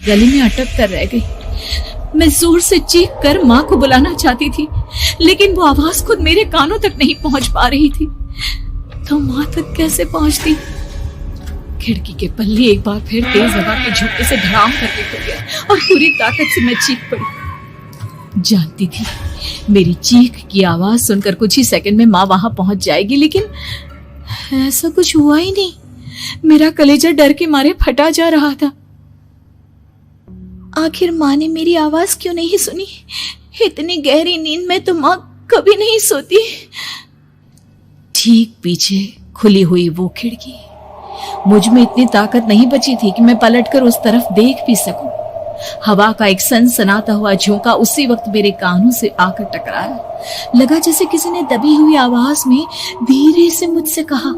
गले में अटक कर रह गई। मैं जोर से चीख कर माँ को बुलाना चाहती थी, लेकिन वो आवाज खुद मेरे कानों तक नहीं पहुंच पा रही थी। तो माँ तक कैसे पहुंचती? खिड़की के पल्ले एक बार फिर तेज हवा के झोंके से धड़ाम करके खुल गया और पूरी ताकत से मैं चीख पड़ी। जानती थी मेरी चीख की आवाज सुनकर कुछ ही सेकंड में माँ वहां पहुंच जाएगी, लेकिन ऐसा कुछ हुआ ही नहीं। मेरा कलेजा डर के मारे फटा जा रहा था। आखिर माँ ने मेरी आवाज क्यों नहीं सुनी? इतनी गहरी नींद में तो माँ कभी नहीं सोती। ठीक पीछे खुली हुई वो खिड़की। मुझ में इतनी ताकत नहीं बची थी कि मैं पलटकर उस तरफ देख भी सकूं। हवा का एक सनसनाता हुआ झोंका उसी वक्त मेरे कानों से आकर टकराया। लगा जैसे किसी ने दबी हुई आवाज में धीरे से मुझसे कहा,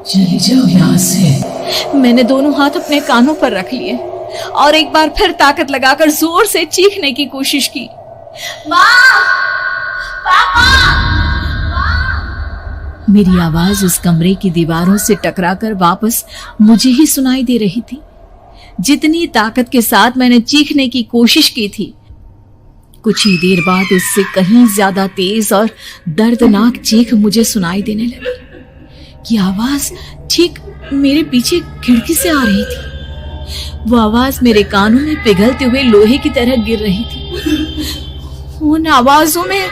चली जाओ यहां से। मैंने दोनों हाथ अपने कानों पर रख लिए और एक बार फिर ताकत लगाकर जोर से चीखने की कोशिश की। माँ! पापा! मेरी आवाज उस कमरे की दीवारों से टकराकर वापस मुझे ही सुनाई दे रही थी। जितनी ताकत के साथ मैंने चीखने की कोशिश की थी, कुछ ही देर बाद उससे कहीं ज्यादा तेज और दर्दनाक चीख मुझे सुनाई देने लगी। ये आवाज ठीक मेरे पीछे खिड़की से आ रही थी। वो आवाज मेरे कानों में पिघलते हुए लोहे की तरह गिर रही थी। उन आवाजों में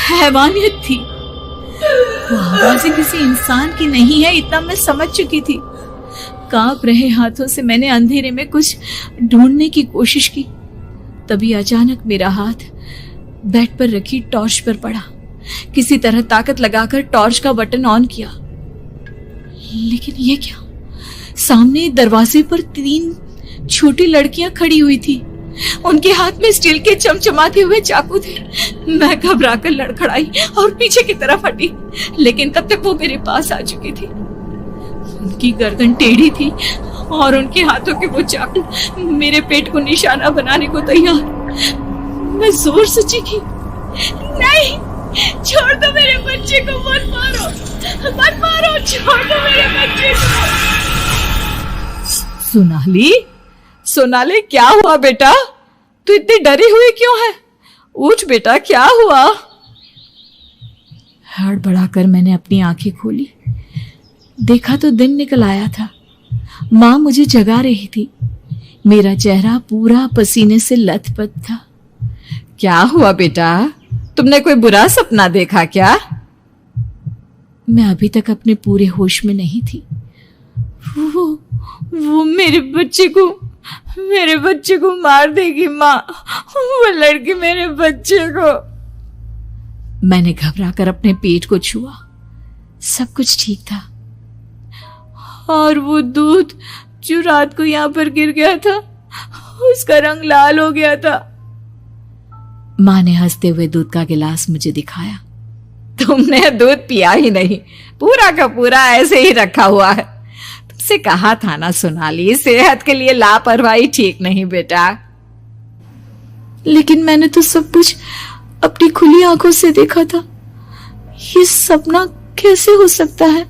हैवानियत थी। वो आवाजें किसी इंसान की नहीं है, इतना मैं समझ चुकी थी। कांप रहे हाथों से मैंने अंधेरे में कुछ ढूंढने की कोशिश की। तभी अचानक मेरा हाथ बेड पर रखी टॉर्च पर पड़ा। किसी तरह ताकत लगाकर टॉर्च का बटन ऑन किया, लेकिन ये क्या? सामने दरवाजे पर 3 छोटी लड़कियां खड़ी हुई थी। उनके हाथ में स्टील के चमचमाते हुए चाकू थे। मैं घबराकर लड़खड़ाई और पीछे की तरफ हटी, लेकिन तब तक वो मेरे पास आ चुकी थी। उनकी गर्दन टेढ़ी थी और उनके हाथों के वो चाकू मेरे पेट को निशाना बनाने को तैयार। मैं जोर से चीखी, नहीं, छोड़ दो मेरे बच्चे को, मत मारो, मत मारो, छोड़ दो मेरे बच्चे को। सोनाली, क्या हुआ बेटा? तू इतनी डरी हुई क्यों है? उठ बेटा, क्या हुआ? हड़बड़ाकर मैंने अपनी आंखें खोली। देखा तो दिन निकल आया था। माँ मुझे जगा रही थी। मेरा चेहरा पूरा पसीने से लथपथ था। क्या हुआ बेटा? तुमने कोई बुरा सपना देखा क्या? मैं अभी तक अपने पूरे होश में नहीं थी। वो मेरे बच्चे को मार देगी माँ। वो लड़की मेरे बच्चे को। मैंने घबराकर अपने पेट को छुआ। सब कुछ ठीक था। और वो दूध जो रात को यहाँ पर गिर गया था, उसका रंग लाल हो गया था। माँ ने हंसते हुए दूध का गिलास मुझे दिखाया। तुमने दूध पिया ही नहीं, पूरा का पूरा ऐसे ही रखा हुआ है। तुमसे कहा था ना सोनाली, सेहत के लिए लापरवाही ठीक नहीं बेटा। लेकिन मैंने तो सब कुछ अपनी खुली आंखों से देखा था। ये सपना कैसे हो सकता है?